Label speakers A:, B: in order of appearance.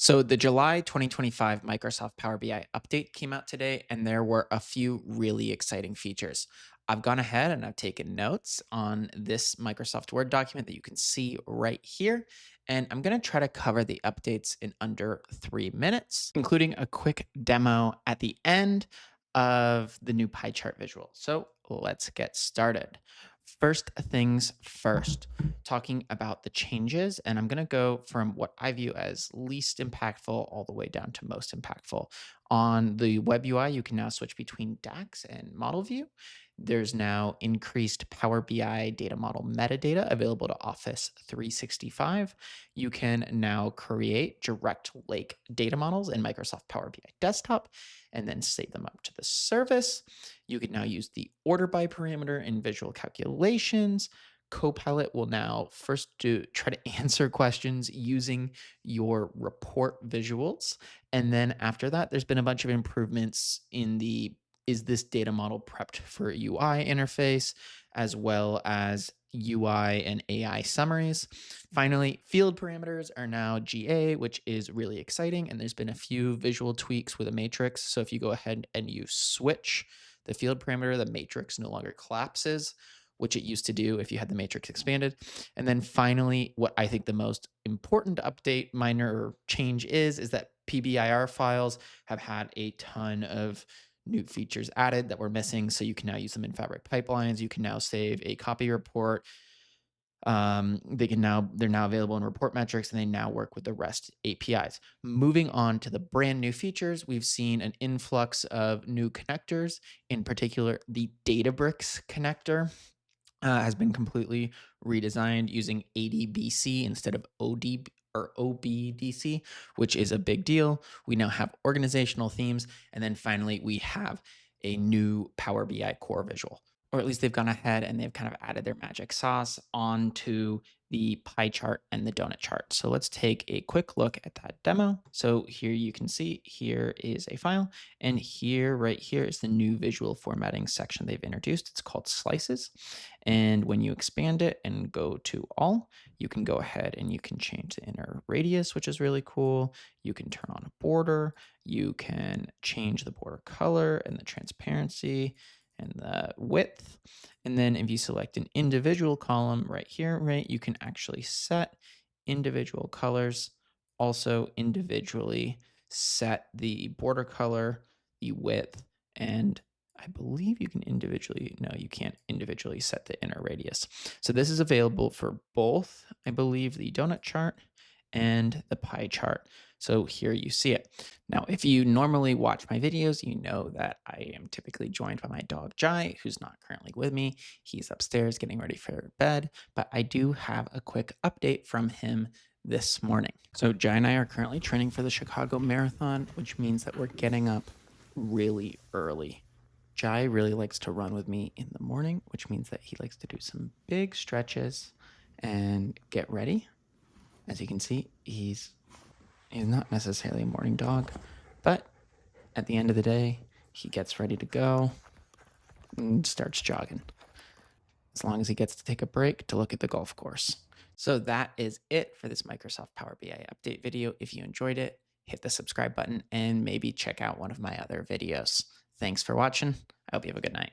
A: So the July 2025 Microsoft Power BI update came out today, and there were a few really exciting features. I've gone ahead and I've taken notes on this Microsoft Word document that you can see right here. And I'm going to try to cover the updates in under 3 minutes, including a quick demo at the end of the new pie chart visual. So let's get started. First things first, talking about the changes, and I'm going to go from what I view as least impactful all the way down to most impactful. On the web UI, you can now switch between DAX and model view. There's now increased Power BI data model metadata available to Office 365. You can now create direct lake data models in Microsoft Power BI Desktop and then save them up to the service. You can now use the order by parameter in visual calculations. Copilot will now first try to answer questions using your report visuals. And then after that, there's been a bunch of improvements in the is this data model prepped for UI interface, as well as UI and AI summaries. Finally, field parameters are now GA, which is really exciting. And there's been a few visual tweaks with a matrix. So if you go ahead and you switch the field parameter, the matrix no longer collapses, which it used to do if you had the matrix expanded. And then finally, what I think the most important update, minor change is that PBIR files have had a ton of new features added that were missing. So you can now use them in Fabric pipelines. You can now save a copy report. They're now available in report metrics, and they now work with the REST APIs. Moving on to the brand new features, we've seen an influx of new connectors. In particular, the Databricks connector has been completely redesigned using ADBC instead of ODB or OBDC, which is a big deal. We now have organizational themes. And then finally, we have a new Power BI core visual, or at least they've gone ahead and they've kind of added their magic sauce onto the pie chart and the donut chart. So let's take a quick look at that demo. So here you can see here is a file, and right here is the new visual formatting section they've introduced. It's called slices. And when you expand it and go to all, you can go ahead and you can change the inner radius, which is really cool. You can turn on a border. You can change the border color and the transparency and the width. And then if you select an individual column right here, right, you can actually set individual colors, also individually set the border color, the width, and I believe you can individually, no, you can't individually set the inner radius. So this is available for both, I believe, the donut chart and the pie chart. So here you see it. Now, if you normally watch my videos, you know that I am typically joined by my dog Jai, who's not currently with me. He's upstairs getting ready for bed, but I do have a quick update from him this morning. So Jai and I are currently training for the Chicago Marathon, which means that we're getting up really early. Jai really likes to run with me in the morning, which means that he likes to do some big stretches and get ready. As you can see, he's not necessarily a morning dog, but at the end of the day, he gets ready to go and starts jogging, as long as he gets to take a break to look at the golf course. So that is it for this Microsoft Power BI update video. If you enjoyed it, hit the subscribe button and maybe check out one of my other videos. Thanks for watching. I hope you have a good night.